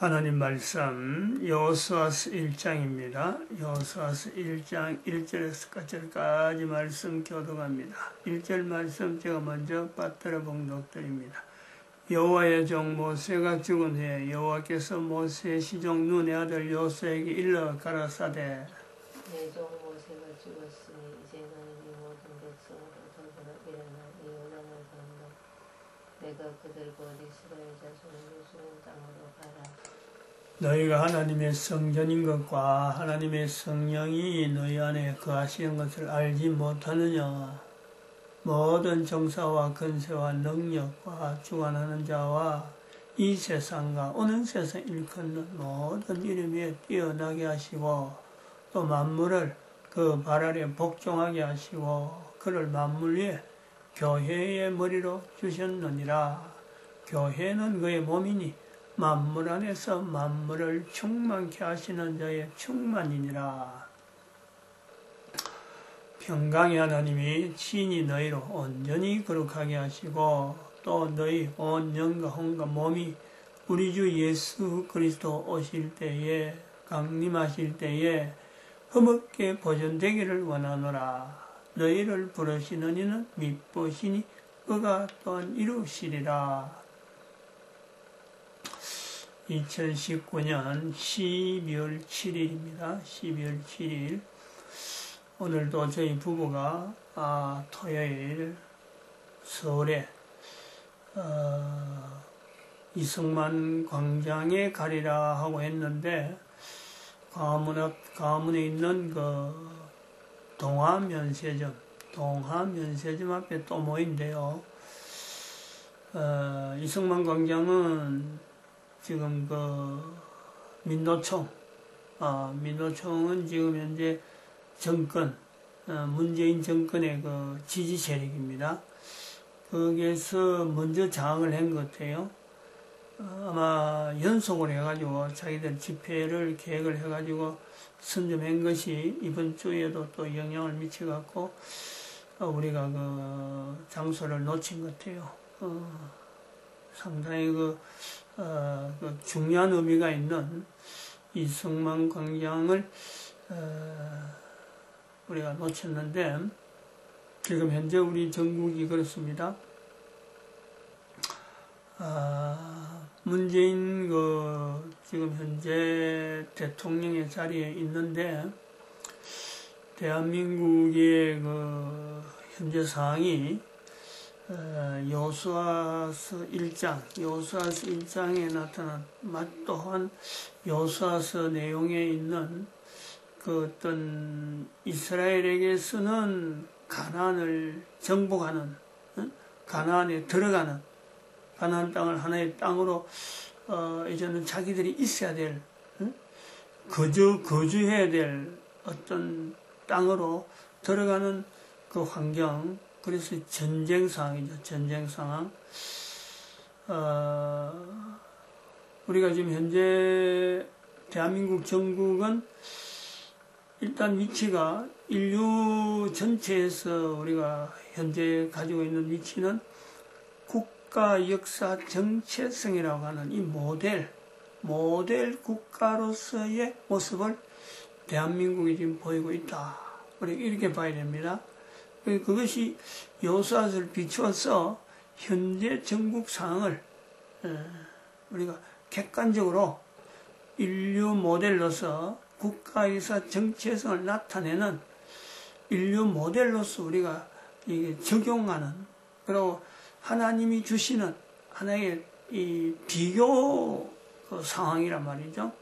하나님 말씀 여호수아서 1장입니다. 여호수아서 1장 1절에서 4절까지 말씀 교독합니다. 1절 말씀 제가 먼저 빠뜨려 봉독드립니다. 여호와의 종 모세가 죽은 후에 여호와께서 모세의 시종 눈의 아들 여호수아에게 일러 가라사대 내 종 모세가 죽었으니 이제 너는 이 모든 백성으로 더불어 일어나 이 요단을 건너 내가 그들과 이스라엘 자손에게 주는 땅으로 가라. 너희가 하나님의 성전인 것과 하나님의 성령이 너희 안에 거하시는 것을 알지 못하느냐. 모든 정사와 근세와 능력과 주관하는 자와 이 세상과 오는 세상 일컫는 모든 이름 위에 뛰어나게 하시고 또 만물을 그 발 아래 복종하게 하시고 그를 만물 위에 교회의 머리로 주셨느니라. 교회는 그의 몸이니 만물 안에서 만물을 충만케 하시는 자의 충만이니라. 평강의 하나님이 친히 너희로 온전히 거룩하게 하시고 또 너희 온 영과 혼과 몸이 우리 주 예수 그리스도 오실 때에 강림하실 때에 흠없게 보존되기를 원하노라. 너희를 부르시는 이는 미쁘시니 그가 또한 이루시리라. 2019년 12월 7일입니다. 12월 7일 오늘도 저희 부부가 토요일 서울에 이승만 광장에 가리라 하고 했는데 광화문에 있는 그 동화면세점 앞에 또 모인데요. 이승만 광장은 지금 그 민노총은 지금 현재 정권 문재인 정권의 그 지지 세력입니다. 거기에서 먼저 장악을 한 것 같아요. 아마 연속으로 해가지고 자기들 집회를 계획을 해가지고 선점한 것이 이번 주에도 또 영향을 미쳐갖고 우리가 그 장소를 놓친 것 같아요. 상당히 그 중요한 의미가 있는 이승만 광장을 우리가 놓쳤는데 지금 현재 우리 전국이 그렇습니다. 문재인 지금 현재 대통령의 자리에 있는데 대한민국의 현재 상황이 여호수아서 1장에 나타난 또한 여호수아서 내용에 있는 그 어떤 이스라엘에게서는 가나안을 정복하는 가나안에 들어가는 가나안 땅을 하나의 땅으로 이제는 자기들이 있어야 될 거주해야 될 어떤 땅으로 들어가는 그 환경. 그래서 전쟁 상황이죠. 전쟁 상황. 우리가 지금 현재 대한민국 전국은 일단 위치가 인류 전체에서 우리가 현재 가지고 있는 위치는 국가 역사 정체성이라고 하는 이 모델 국가로서의 모습을 대한민국이 지금 보이고 있다. 우리 이렇게 봐야 됩니다. 그것이 여호수아서를 비추어서 현재 전국 상황을 우리가 객관적으로 인류 모델로서 국가에서 정체성을 나타내는 인류 모델로서 우리가 적용하는 그리고 하나님이 주시는 하나의 이 비교 상황이란 말이죠.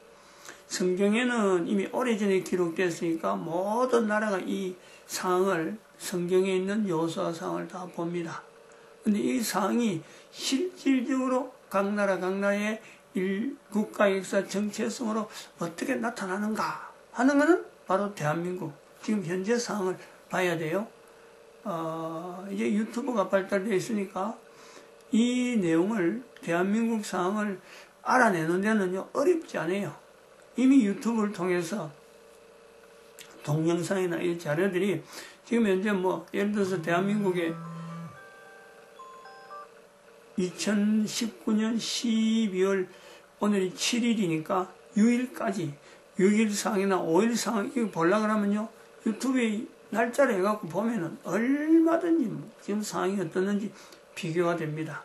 성경에는 이미 오래전에 기록됐으니까 모든 나라가 이 상황을 성경에 있는 여호수아 상황을 다 봅니다. 근데 이 상황이 실질적으로 각 나라의 국가 역사 정체성으로 어떻게 나타나는가 하는 것은 바로 대한민국 지금 현재 상황을 봐야 돼요. 이제 유튜브가 발달되어 있으니까 이 내용을 대한민국 상황을 알아내는 데는요 어렵지 않아요. 이미 유튜브를 통해서 동영상이나 이 자료들이 지금 현재 예를 들어서 대한민국의 2019년 12월 오늘이 7일이니까 6일까지 6일 상이나 5일 상 이거 보려고 하면요 유튜브에 날짜를 해갖고 보면은 얼마든지 지금 상황이 어떻는지 비교가 됩니다.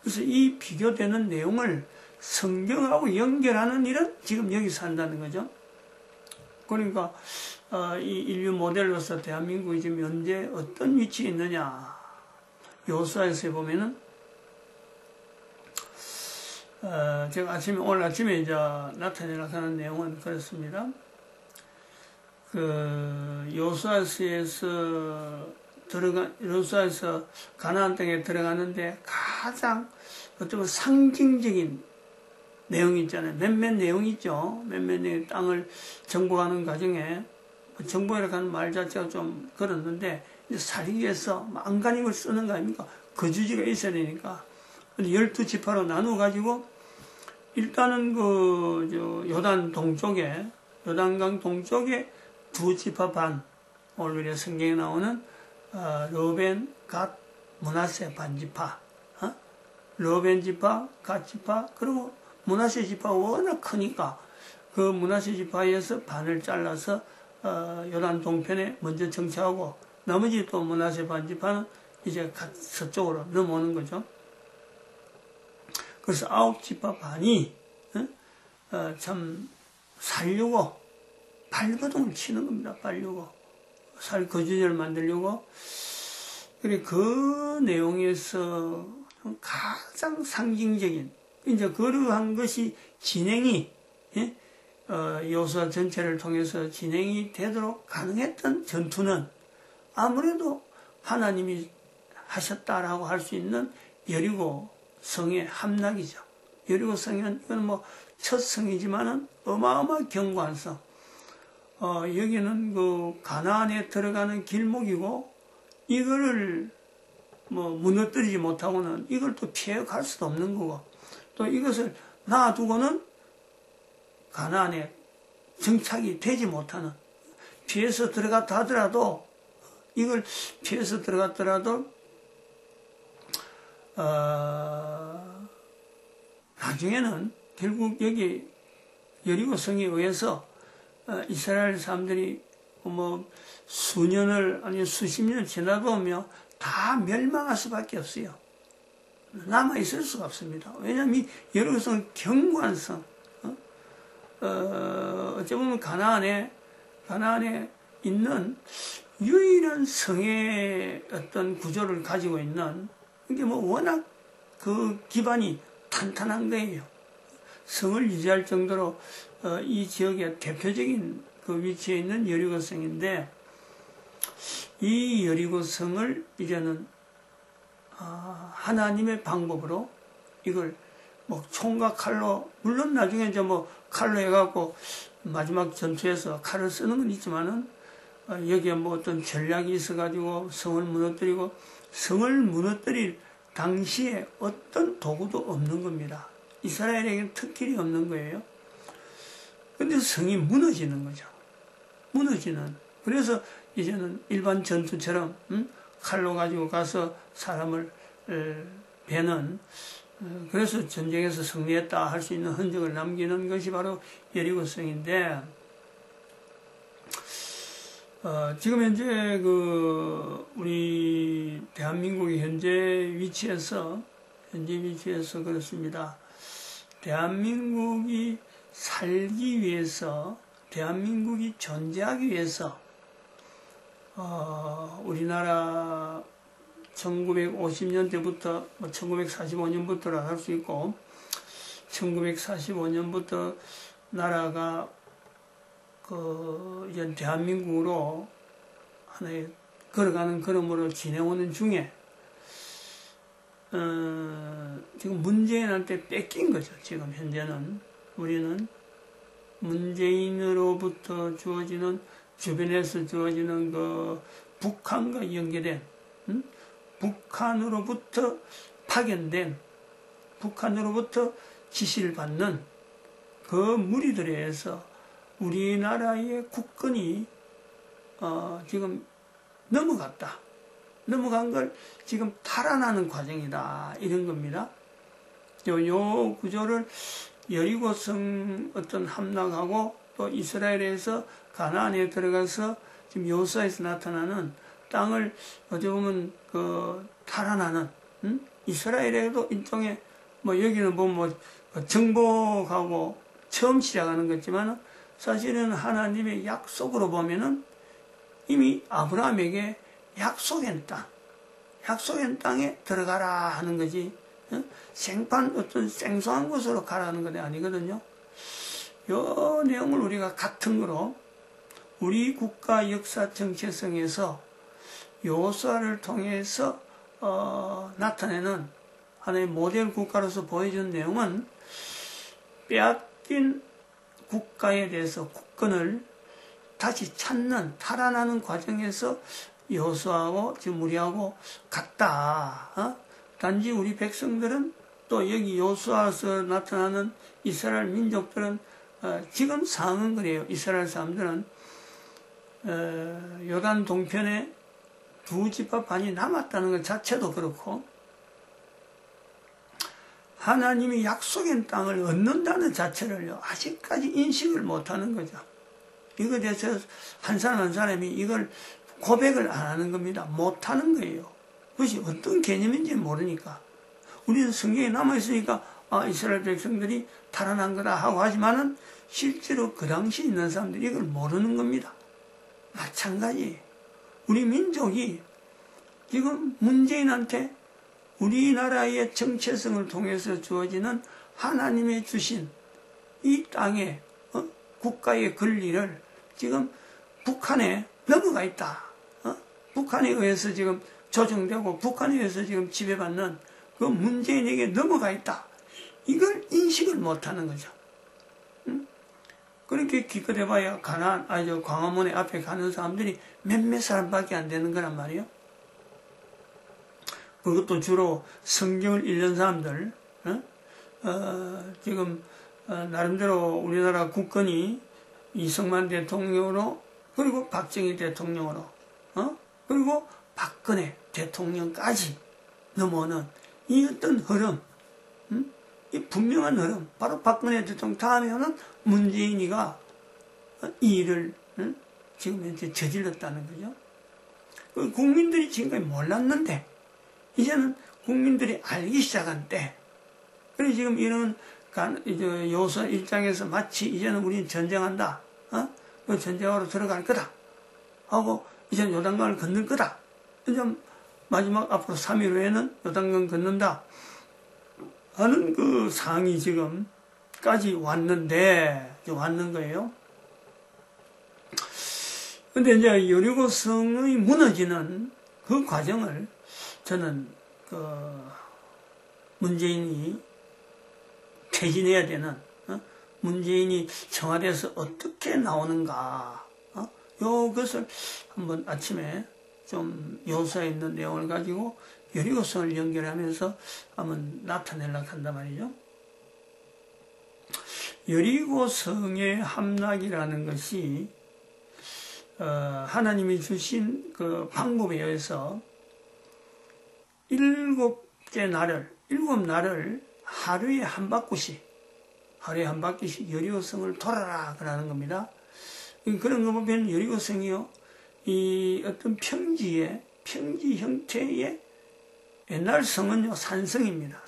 그래서 이 비교되는 내용을 성경하고 연결하는 일은 지금 여기서 한다는 거죠. 그러니까 이 인류 모델로서 대한민국이 지금 현재 어떤 위치에 있느냐. 여호수아에서 보면은 제가 오늘 아침에 이제 나타내는 내용은 그렇습니다. 여호수아에서 가나안 땅에 들어가는데 가장 어쩌면 상징적인 내용이 있잖아요. 몇몇 내용이 있죠. 몇몇 내용 땅을 정복하는 과정에 정복이라고 하는 말 자체가 좀 그렇는데 살기 위해서 안간힘을 쓰는 거 아닙니까? 거주지가 있어야 되니까 12지파로 나눠가지고 일단은 요단 동쪽에 요단강 동쪽에 2지파 반 오늘 성경에 나오는 르벤, 갓, 므낫세 반지파 르벤 지파, 갓 지파 그리고 므낫세 지파가 워낙 크니까 그 므낫세 지파에서 반을 잘라서 요단 동편에 먼저 정착하고 나머지 또 므낫세 반지파는 이제 서쪽으로 넘어오는 거죠. 그래서 9지파 반이 참 살려고 발버둥을 치는 겁니다. 빨려고 거주지를 만들려고. 그래 그 내용에서 가장 상징적인 이제 그러한 것이 진행이 여호수아 전체를 통해서 진행이 되도록 가능했던 전투는 아무래도 하나님이 하셨다라고 할 수 있는 여리고 성의 함락이죠. 여리고 성은 이건 뭐 첫 성이지만은 어마어마한 견고한 성. 여기는 그 가나안에 들어가는 길목이고 이거를 뭐 무너뜨리지 못하고는 이걸 또 피해 갈 수도 없는 거고 또 이것을 놔두고는 가나안에 정착이 되지 못하는 피해서 들어갔다 하더라도 이걸 피해서 들어갔더라도 나중에는 결국 여기 여리고 성에 의해서 이스라엘 사람들이 뭐 수년을 아니 수십 년을 지나보며 다 멸망할 수밖에 없어요. 남아 있을 수가 없습니다. 왜냐하면 이 여리고 성은 견고한 성. 어찌 보면 가나안에 있는 유일한 성의 어떤 구조를 가지고 있는 이게 뭐 워낙 그 기반이 탄탄한 거예요. 성을 유지할 정도로 이 지역의 대표적인 그 위치에 있는 여리고성인데 이 여리고성을 이제는 하나님의 방법으로 이걸 뭐 총과 칼로 물론 나중에 이제 뭐 칼로 해갖고 마지막 전투에서 칼을 쓰는 건 있지만은 여기에 뭐 어떤 전략이 있어가지고 성을 무너뜨리고 성을 무너뜨릴 당시에 어떤 도구도 없는 겁니다. 이스라엘에게는 특길이 없는 거예요. 근데 성이 무너지는 거죠. 무너지는. 그래서 이제는 일반 전투처럼 칼로 가지고 가서 사람을 베는 그래서 전쟁에서 승리했다 할 수 있는 흔적을 남기는 것이 바로 여리고성인데 지금 현재 우리 대한민국의 현재 위치에서 그렇습니다. 대한민국이 살기 위해서, 대한민국이 존재하기 위해서, 우리나라 1950년대부터, 1945년부터라 할 수 있고, 1945년부터 나라가 이제 대한민국으로 하나의 걸어가는 걸음으로 지내오는 중에, 지금 문재인한테 뺏긴 거죠. 지금 현재는 우리는 문재인으로부터 주어지는 주변에서 주어지는 그 북한과 연계된 북한으로부터 파견된 북한으로부터 지시를 받는 그 무리들에 의해서 우리나라의 국권이 지금 넘어간 걸 지금 탈환하는 과정이다 이런 겁니다. 요 구조를 여리고성 어떤 함락하고 또 이스라엘에서 가나안에 들어가서 지금 여호수아에서 나타나는 땅을 어찌 보면 탈환하는 이스라엘에도 일종의 여기는 뭐 정복하고 처음 시작하는 거지만 사실은 하나님의 약속으로 보면은 이미 아브라함에게 약속의 땅에 들어가라 하는 거지. 생판 어떤 생소한 곳으로 가라는 건 아니거든요. 이 내용을 우리가 같은 거로 우리 국가 역사 정체성에서 여호수아를 통해서 나타내는 하나의 모델 국가로서 보여준 내용은 빼앗긴 국가에 대해서 국권을 다시 찾는 탈환하는 과정에서 여호수아하고 지금 우리하고 같다. 단지 우리 백성들은 또 여기 여호수아에서 나타나는 이스라엘 민족들은 지금 상황은 그래요. 이스라엘 사람들은 요단 동편에 두 지파 반이 남았다는 것 자체도 그렇고 하나님이 약속의 땅을 얻는다는 자체를 아직까지 인식을 못하는 거죠. 이거에 대해서 한 사람 한 사람이 이걸 고백을 안 하는 겁니다. 못하는 거예요. 그것이 어떤 개념인지 모르니까. 우리는 성경에 남아있으니까 이스라엘 백성들이 탈환한 거다 하고 하지만은 실제로 그 당시 있는 사람들이 이걸 모르는 겁니다. 마찬가지 우리 민족이 지금 문재인한테 우리나라의 정체성을 통해서 주어지는 하나님의 주신 이 땅의 국가의 권리를 지금 북한에 넘어가 있다. 북한에 의해서 지금 조정되고 북한에 의해서 지금 지배받는 그 문재인에게 넘어가 있다. 이걸 인식을 못하는 거죠. 그렇게 기껏해봐야 광화문에 앞에 가는 사람들이 몇몇 사람밖에 안 되는 거란 말이에요. 그것도 주로 성경을 읽는 사람들, 지금 나름대로 우리나라 국권이 이승만 대통령으로 그리고 박정희 대통령으로 그리고 박근혜 대통령까지 넘어오는 이 어떤 흐름, 이 분명한 흐름, 바로 박근혜 대통령 다음에 오는 문재인이가 이 일을 지금 현재 저질렀다는 거죠. 국민들이 지금까지 몰랐는데 이제는 국민들이 알기 시작한 때, 그래서 지금 이런 여호수아 1장에서 마치 이제는 우리는 전쟁한다, 그 전쟁하러 들어갈 거다 하고 이제는 요단강을 건널 거다. 이제 마지막 앞으로 3일 후에는 요단강 건넌다 하는 그 상이 지금까지 왔는 거예요. 근데 이제 여리고성의 무너지는 그 과정을 저는 문재인이 퇴진해야 되는, 문재인이 청와대에서 어떻게 나오는가, 요것을 한번 아침에 좀 여호수아에 있는 내용을 가지고 여리고성을 연결하면서 한번 나타내려고 한단 말이죠. 여리고성의 함락이라는 것이 하나님이 주신 그 방법에 의해서 일곱 날을 하루에 한 바퀴씩 여리고성을 돌아라 그러는 겁니다. 그런 거 보면 여리고성이요, 이 어떤 평지 형태의 옛날 성은요, 산성입니다.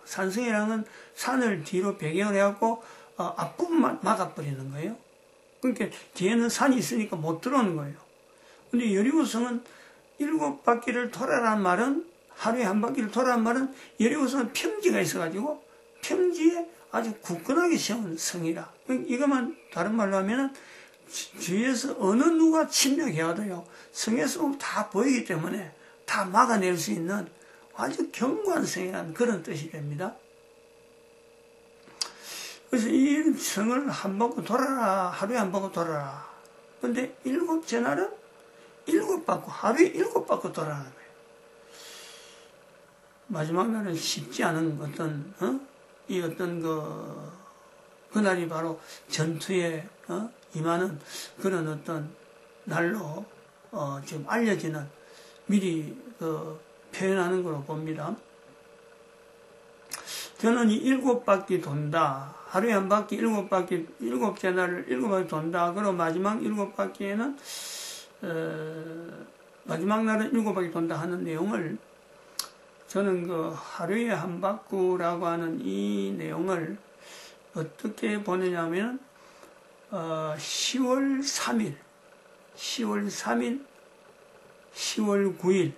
산성이라는 산을 뒤로 배경을 해갖고 앞부분만 막아버리는 거예요. 그러니까 뒤에는 산이 있으니까 못 들어오는 거예요. 근데 여리고성은 7바퀴를 돌아라는 말은, 하루에 한 바퀴를 돌아라는 말은 여리고성은 평지가 있어가지고 평지에 아주 굳건하게 세운 성이라. 이것만 다른 말로 하면은 주위에서 어느 누가 침략해와도요, 성에서 다 보이기 때문에 다 막아낼 수 있는 아주 견고한 성이라는 그런 뜻이 됩니다. 그래서 이 성을 한 바퀴 돌아라, 하루에 한 바퀴 돌아라. 근데 7째 날은 7바퀴, 하루에 7바퀴 돌아라는 거예요. 마지막 날은 쉽지 않은 그날이 바로 전투에 임하는 그런 어떤 날로 지금 알려지는, 미리 표현하는 걸로 봅니다. 저는 이 7바퀴 돈다. 하루에 한 바퀴 7바퀴, 7째 날을 7바퀴 돈다. 그리고 마지막 7바퀴에는, 마지막 날은 7바퀴 돈다 하는 내용을 저는 그 하루에 한 바퀴라고 하는 이 내용을 어떻게 보느냐면, 10월 3일, 10월 3일, 10월 9일,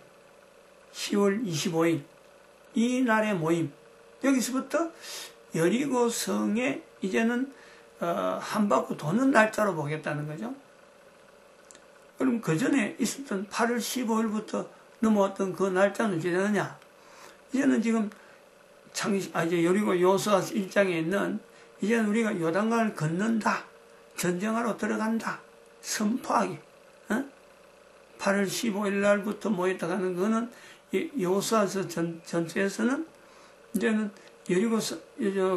10월 25일, 이 날의 모임, 여기서부터 여리고성에 이제는 한 바퀴 도는 날짜로 보겠다는 거죠. 그럼 그 전에 있었던 8월 15일부터 넘어왔던 그 날짜는 어찌 되느냐? 이제는 지금 이제 여리고 요수아 1장에 있는 이제는 우리가 요단강을 건넌다, 전쟁하러 들어간다, 선포하기. 8월 15일 날부터 모였다 가는 거는 요수아서 전투에서는 이제는 여리고서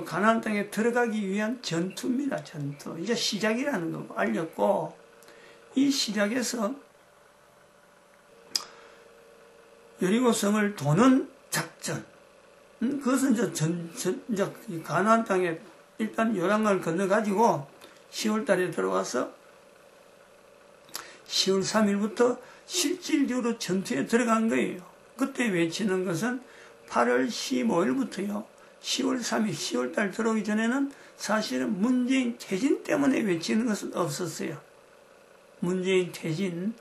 가나안 땅에 들어가기 위한 전투입니다. 전투. 이제 시작이라는 거 알렸고, 이 시작에서 여리고성을 도는 작전. 그것은 이제 가나안 땅에 일단 요단강을 건너가지고 10월 달에 들어와서 10월 3일부터 실질적으로 전투에 들어간 거예요. 그때 외치는 것은 8월 15일부터요. 10월 3일, 10월 달 들어오기 전에는 사실은 문재인 퇴진 때문에 외치는 것은 없었어요. 문재인 퇴진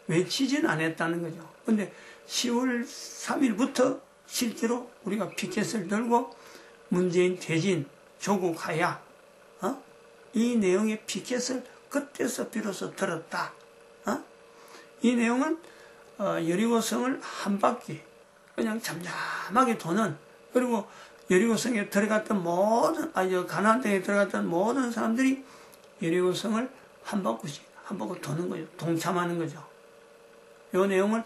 외치진 않았다는 거죠. 근데 10월 3일부터 실제로 우리가 피켓을 들고 문재인 퇴진, 조국 하야, 이 내용의 피켓을 그때서 비로소 들었다. 이 내용은 여리고성을 한 바퀴 그냥 잠잠하게 도는, 그리고 여리고성에 들어갔던 가나안 땅에 들어갔던 모든 사람들이 여리고성을 한 바퀴 도는 거죠. 동참하는 거죠. 이 내용을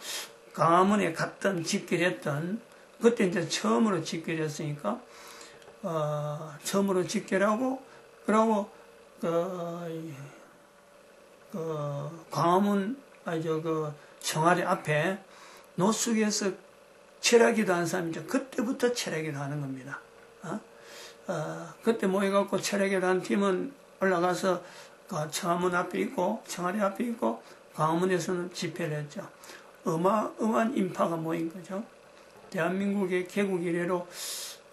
광화문에 갔던 집결했던, 그때 이제 처음으로 집결했으니까 처음으로 집결하고, 그러고 광화문 청와대 앞에 노숙에서 철야기도 한 사람이죠. 그때부터 철야기도 하는 겁니다. 그때 모여갖고 철야기도 한 팀은 올라가서 청화문 앞에 있고, 청와대 앞에 있고, 광화문에서는 집회를 했죠. 어마어마한 인파가 모인 거죠. 대한민국의 개국 이래로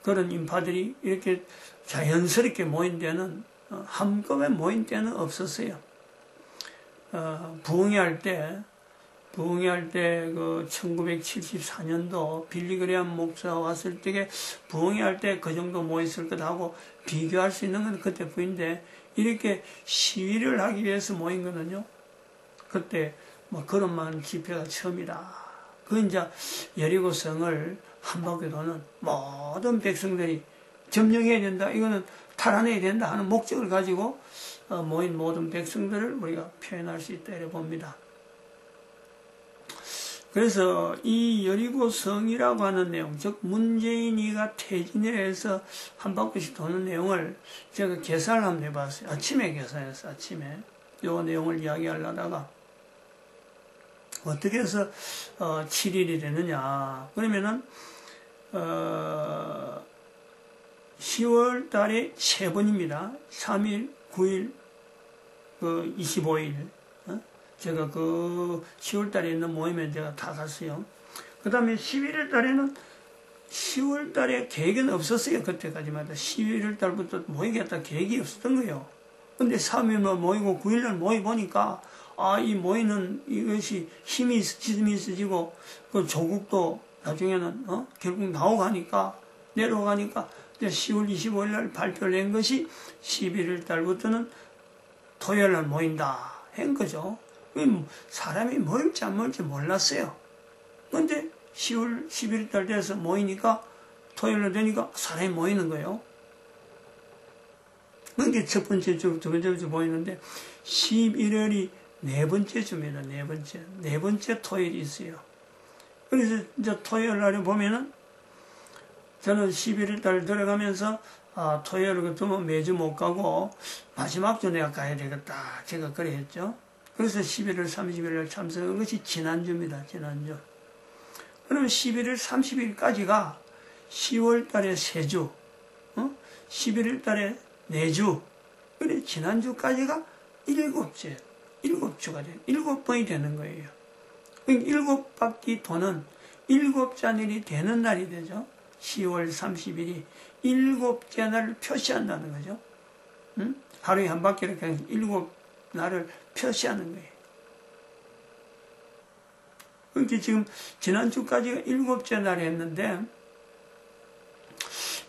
그런 인파들이 이렇게 자연스럽게 모인 데는, 한꺼번에 모인 때는 없었어요. 부흥회 때 그 1974년도 빌리그레암 목사 왔을 때 부흥회 할 때 그 정도 모였을 것하고 비교할 수 있는 건 그때뿐인데, 이렇게 시위를 하기 위해서 모인 거는요, 그때 그런 많은 집회가 처음이다. 그 이제 여리고성을 한 바퀴 도는 모든 백성들이 점령해야 된다, 이거는 탈환해야 된다 하는 목적을 가지고 모인 모든 백성들을 우리가 표현할 수 있다 이렇게 봅니다. 그래서 이 여리고성이라고 하는 내용, 즉 문재인이가 퇴진에 해서 한 바퀴씩 도는 내용을 제가 계산을 한번 해봤어요. 아침에 계산했어요. 아침에 이 내용을 이야기하려다가 어떻게 해서 7일이 되느냐. 그러면은 10월 달에 3번입니다. 3일, 9일, 25일. 제가 그 10월 달에 있는 모임에 제가 다 갔어요. 그 다음에 11월 달에는 10월 달에 계획은 없었어요. 그때까지마다. 11월 달부터 모이겠다 계획이 없었던 거예요. 근데 3일만 모이고 9일날 모이보니까, 이 모이는 이것이 힘이 있어지고, 그 조국도 나중에는, 결국 나오가니까, 내려오가니까, 이제 10월 25일날 발표를 낸 것이 11월 달부터는 토요일날 모인다. 한 거죠. 사람이 모일지 안 모일지 몰랐어요. 근데 10월 11월 달 돼서 모이니까 토요일날 되니까 사람이 모이는 거예요. 그게 첫 번째 주, 두 번째 주 모이는데 11월이 네 번째 주입니다. 네 번째 토요일이 있어요. 그래서 이제 토요일 날에 보면은 저는 11월 달 들어가면서 토요일 같으면 매주 못 가고 마지막 주 내가 가야 되겠다. 제가 그래 했죠. 그래서 11월 30일 날 참석한 것이 지난주입니다. 지난주. 그러면 11월 30일까지가 10월 달에 3주, 11월 달에 4주, 그래, 지난주까지가 7주가 돼요. 7번이 되는 거예요. 7바퀴 도는 7잔일이 되는 날이 되죠. 10월 30일이 7째 날을 표시한다는 거죠. 응? 하루에 한 바퀴를 그냥 7날을 표시하는 거예요. 그렇게 지금 지난주까지가 7째 날이 했는데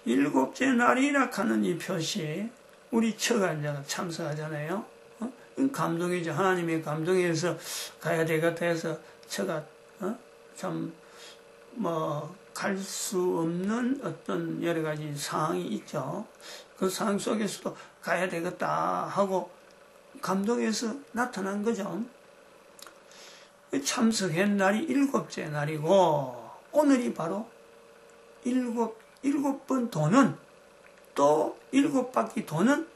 7째 날이라 하는 이 표시, 우리 처가 이제 참석하잖아요. 감동이죠. 하나님의 감동에서 가야 되겠다 해서 처가 참 갈 수 없는 어떤 여러 가지 상황이 있죠. 그 상황 속에서도 가야 되겠다 하고 감동해서 나타난 거죠. 참석한 날이 7째 날이고, 오늘이 바로 7번 도는, 또 7바퀴 도는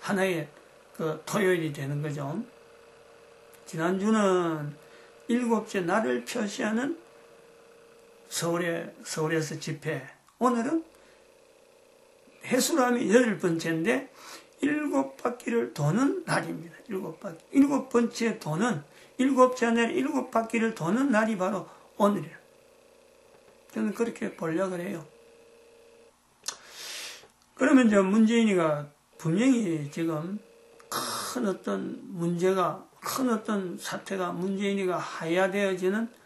하나의 그 토요일이 되는 거죠. 지난주는 7째 날을 표시하는 서울에서 집회, 오늘은 해수로 하면 8번째인데 7바퀴를 도는 날입니다. 7바퀴. 7번째 도는 7째 날 7바퀴를 도는 날이 바로 오늘이에요. 저는 그렇게 보려고 해요. 그러면 이제 문재인이가 분명히 지금 큰 어떤 사태가 문재인이가 하야되어지는,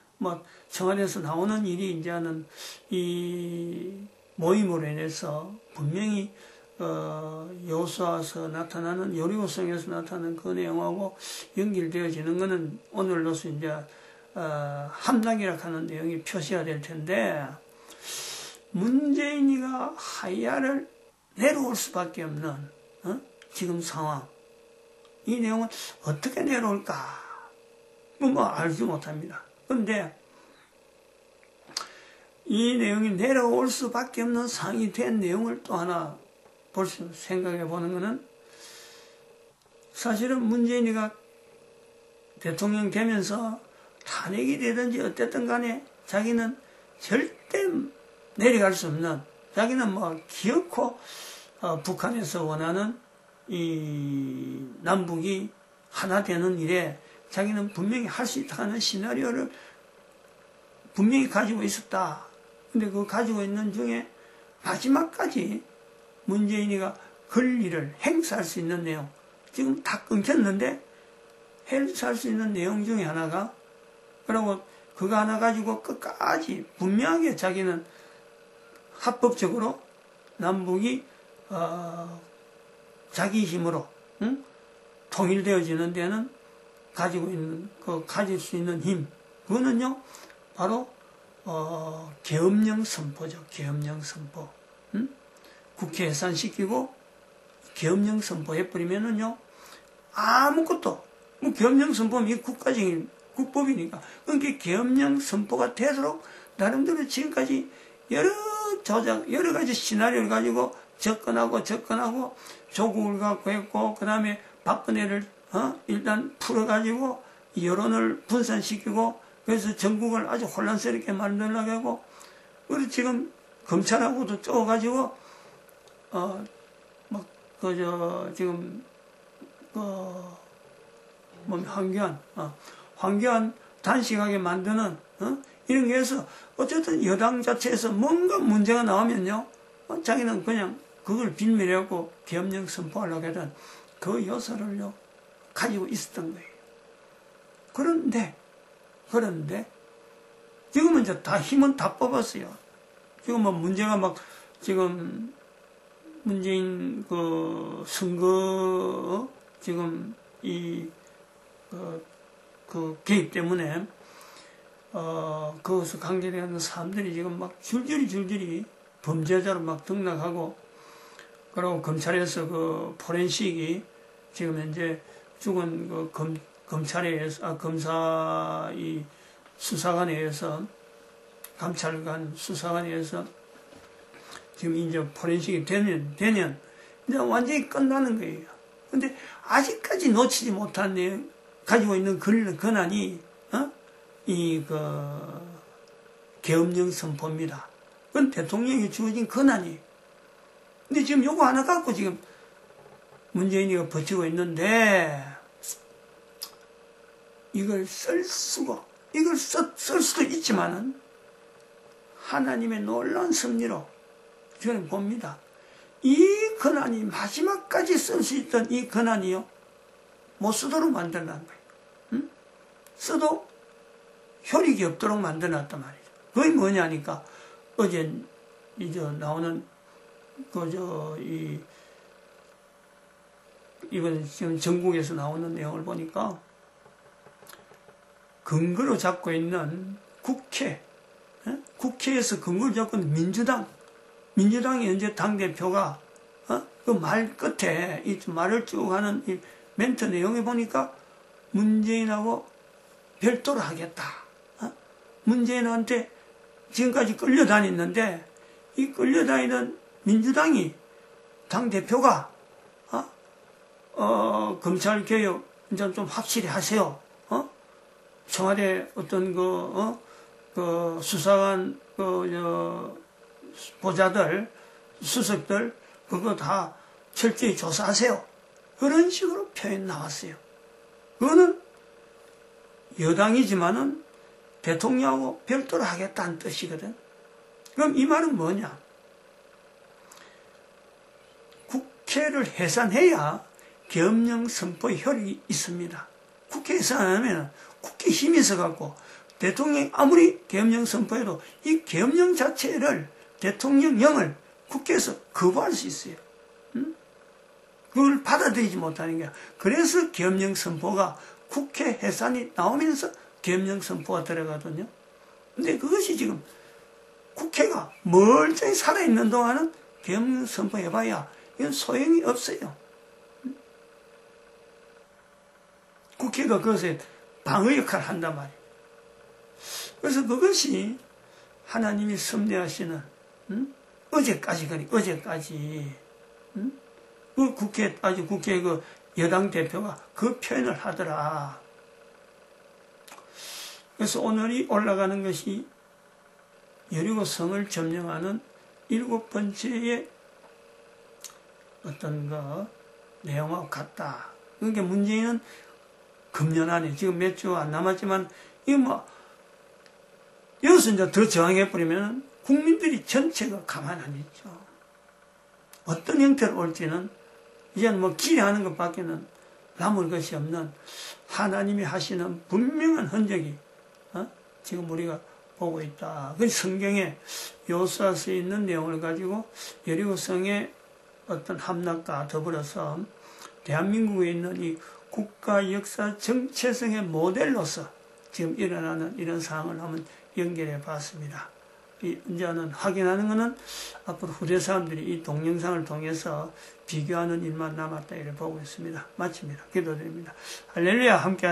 청와대에서 나오는 일이 이제는 이 모임으로 인해서 분명히 여호수아서 나타나는, 여리고성에서 나타나는 그 내용하고 연결되어지는 것은 오늘로서 이제 함락이라 하는 내용이 표시가 될 텐데, 문재인이가 하야를 내려올 수밖에 없는 지금 상황, 이 내용은 어떻게 내려올까? 알지 못합니다. 그런데 이 내용이 내려올 수밖에 없는 상황이 된 내용을 또 하나 생각해 보는 것은, 사실은 문재인이가 대통령 되면서 탄핵이 되든지 어쨌든 간에 자기는 절대 내려갈 수 없는, 자기는 기어코 북한에서 원하는 이 남북이 하나 되는 일에 자기는 분명히 할 수 있다는 시나리오를 분명히 가지고 있었다. 근데 그 가지고 있는 중에 마지막까지 문재인이가 권리를 행사할 수 있는 내용, 지금 다 끊겼는데 행사할 수 있는 내용 중에 하나가, 그리고 그거 하나 가지고 끝까지 분명하게 자기는 합법적으로 남북이 자기 힘으로 통일되어지는 데는 가질 수 있는 힘, 그거는요 바로 계엄령 선포죠. 계엄령 선포. 국회 해산시키고 계엄령 선포해버리면은요 아무것도, 계엄령 선포는 이게 국가적인 국법이니까, 그러니까 계엄령 선포가 되도록 나름대로 지금까지 여러 가지 시나리오를 가지고 접근하고 조국을 갖고 했고, 그 다음에 박근혜를 일단 풀어가지고 여론을 분산시키고, 그래서 전국을 아주 혼란스럽게 만들려고 하고, 그리고 지금 검찰하고도 쪼가지고 황교안 단식하게 만드는 이런 게 해서, 어쨌든 여당 자체에서 뭔가 문제가 나오면요 자기는 그냥 그걸 빌미하고 계엄령 선포하려고 하던 그 요소를요 가지고 있었던 거예요. 그런데 지금은 이제 다 힘은 다 뽑았어요. 지금 문제가 지금 문재인 그 선거 지금 그 개입 때문에 그것을 관계되는 사람들이 지금 줄줄이 범죄자로 등락하고, 그리고 검찰에서 그 포렌식이 지금 현재 죽은 그 검사 이 수사관에 의해서, 감찰관 수사관에 의해서 지금 이제 포렌식이 되면 이제 완전히 끝나는 거예요. 근데 아직까지 놓치지 못한 내용, 가지고 있는 권한이 계엄령 선포입니다. 그건 대통령이 주어진 권한이. 근데 지금 요거 하나 갖고 지금 문재인이가 버티고 있는데, 이걸 쓸 수도 있지만은, 하나님의 놀라운 섭리로 저는 봅니다. 이 권한이 마지막까지 쓸 수 있던 이 권한이요, 못 쓰도록 만들어놨는 거예요. 응? 써도 효력이 없도록 만들어놨단 말이죠. 그게 뭐냐니까, 어제 이제 나오는 이번 지금 전국에서 나오는 내용을 보니까, 근거로 잡고 있는 국회에서 근거로 잡고 있는 민주당이 현재 당대표가, 그 말 끝에 이 말을 쭉 하는 이 멘트 내용에 보니까, 문재인하고 별도로 하겠다. 문재인한테 지금까지 끌려다녔는데, 이 끌려다니던 민주당이, 당대표가, 검찰개혁 이제 좀 확실히 하세요. 청와대 어떤 수사관, 보좌들, 수석들, 그거 다 철저히 조사하세요. 그런 식으로 표현 나왔어요. 그거는 여당이지만은 대통령하고 별도로 하겠다는 뜻이거든. 그럼 이 말은 뭐냐? 국회를 해산해야 계엄령 선포의 효력이 있습니다. 국회 해산 안 하면 국회 힘이 있어갖고 대통령이 아무리 계엄령 선포해도 이 계엄령 자체를, 대통령령을 국회에서 거부할 수 있어요. 그걸 받아들이지 못하는 거야. 그래서 계엄령 선포가, 국회 해산이 나오면서 계엄령 선포가 들어가거든요. 근데 그것이 지금 국회가 멀쩡히 살아있는 동안은 계엄령 선포해봐야 이건 소용이 없어요. 국회가 그것에 방어 역할을 한단 말이에요. 그래서 그것이 하나님이 섭리하시는, 어제까지 그 국회 그 여당 대표가 그 표현을 하더라. 그래서 오늘이 올라가는 것이 여리고성을 점령하는 7번째의 어떤 내용하고 같다. 그러니까 문재인은 금년 안에, 지금 몇 주 안 남았지만, 여기서 이제 더 저항해버리면 국민들이 전체가 가만 안 있죠. 어떤 형태로 올지는 이제는 기대하는 것밖에는 남을 것이 없는 하나님이 하시는 분명한 흔적이, 지금 우리가 보고 있다. 그 성경에 요수아서에 있는 내용을 가지고 여리고성의 어떤 함락과 더불어서 대한민국에 있는 이 국가 역사 정체성의 모델로서 지금 일어나는 이런 상황을 한번 연결해 봤습니다. 이제는 확인하는 것은 앞으로 후대 사람들이 이 동영상을 통해서 비교하는 일만 남았다 이렇게 보고 있습니다. 마칩니다. 기도드립니다. 할렐루야. 함께